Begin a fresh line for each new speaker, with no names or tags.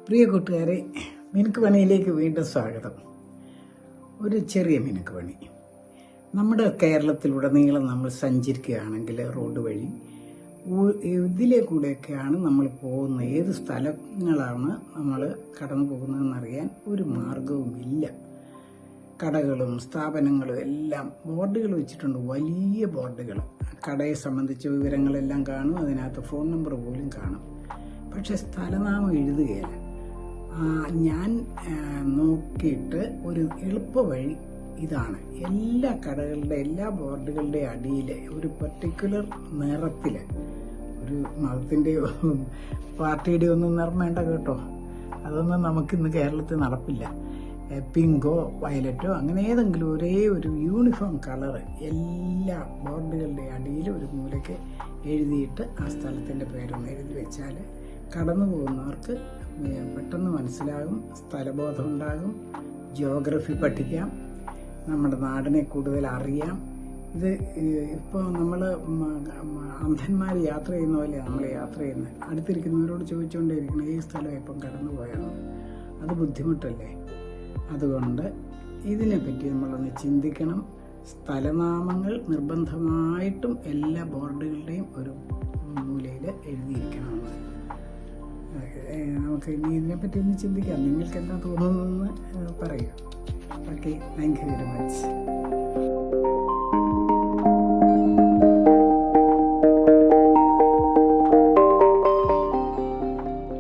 പ്രിയ കൂട്ടുകാരെ, മിനുക്ക് പണിയിലേക്ക് വീണ്ടും സ്വാഗതം. ഒരു ചെറിയ മിനുക്ക് പണി. നമ്മുടെ കേരളത്തിലുടനീളം നമ്മൾ സഞ്ചരിക്കുകയാണെങ്കിൽ റോഡ് വഴി ഇതിലെ കൂടെയൊക്കെയാണ് നമ്മൾ പോകുന്നത്. ഏത് സ്ഥലങ്ങളാണ് നമ്മൾ കടന്നു പോകുന്നതെന്നറിയാൻ ഒരു മാർഗവുമില്ല. കടകളും സ്ഥാപനങ്ങളും എല്ലാം ബോർഡുകൾ വെച്ചിട്ടുണ്ട്, വലിയ ബോർഡുകൾ. കടയെ സംബന്ധിച്ച വിവരങ്ങളെല്ലാം കാണും, അതിനകത്ത് ഫോൺ നമ്പർ പോലും കാണും. പക്ഷെ സ്ഥലനാമം എഴുതുകയില്ല. ഞാൻ നോക്കിയിട്ട് ഒരു എളുപ്പ വഴി ഇതാണ്. എല്ലാ കടകളുടെ എല്ലാ ബോർഡുകളുടെ അടിയിൽ ഒരു പർട്ടിക്കുലർ നിറത്തിൽ, ഒരു മതത്തിൻ്റെയോ പാർട്ടിയുടെയോ ഒന്നും നിറം വേണ്ട കേട്ടോ, അതൊന്നും നമുക്കിന്ന് കേരളത്തിൽ നടപ്പില്ല. പിങ്കോ വയലറ്റോ അങ്ങനെ ഏതെങ്കിലും ഒരേ ഒരു യൂണിഫോം കളറ് എല്ലാ ബോർഡുകളുടെ അടിയിൽ ഒരു മൂലയ്ക്ക് എഴുതിയിട്ട് ആ സ്ഥലത്തിൻ്റെ പേരൊന്ന് എഴുതി വെച്ചാൽ കടന്നു പോകുന്നവർക്ക് പെട്ടെന്ന് മനസ്സിലാകും, സ്ഥലബോധം ഉണ്ടാകും, ജിയോഗ്രഫി പഠിക്കാം, നമ്മുടെ നാടിനെ കൂടുതൽ അറിയാം. ഇത് ഇപ്പോൾ നമ്മൾ അന്ധന്മാർ യാത്ര ചെയ്യുന്ന പോലെ നമ്മൾ യാത്ര ചെയ്യുന്നത്. അടുത്തിരിക്കുന്നവരോട് ചോദിച്ചുകൊണ്ടേയിരിക്കണം ഈ സ്ഥലം ഇപ്പം കടന്നു പോയാണോ, അത് ബുദ്ധിമുട്ടല്ലേ. അതുകൊണ്ട് ഇതിനെപ്പറ്റി നമ്മളൊന്ന് ചിന്തിക്കണം. സ്ഥലനാമങ്ങൾ നിർബന്ധമായിട്ടും എല്ലാ ബോർഡുകളുടെയും ഒരു മൂലയിൽ എഴുതിയിരിക്കണമെന്ന് നമുക്ക് ഇനി ഇതിനെപ്പറ്റി ഒന്ന് ചിന്തിക്കാം. നിങ്ങൾക്ക് എന്താ തോന്നുന്നതെന്ന് പറയൂ. Okay, thank you very much.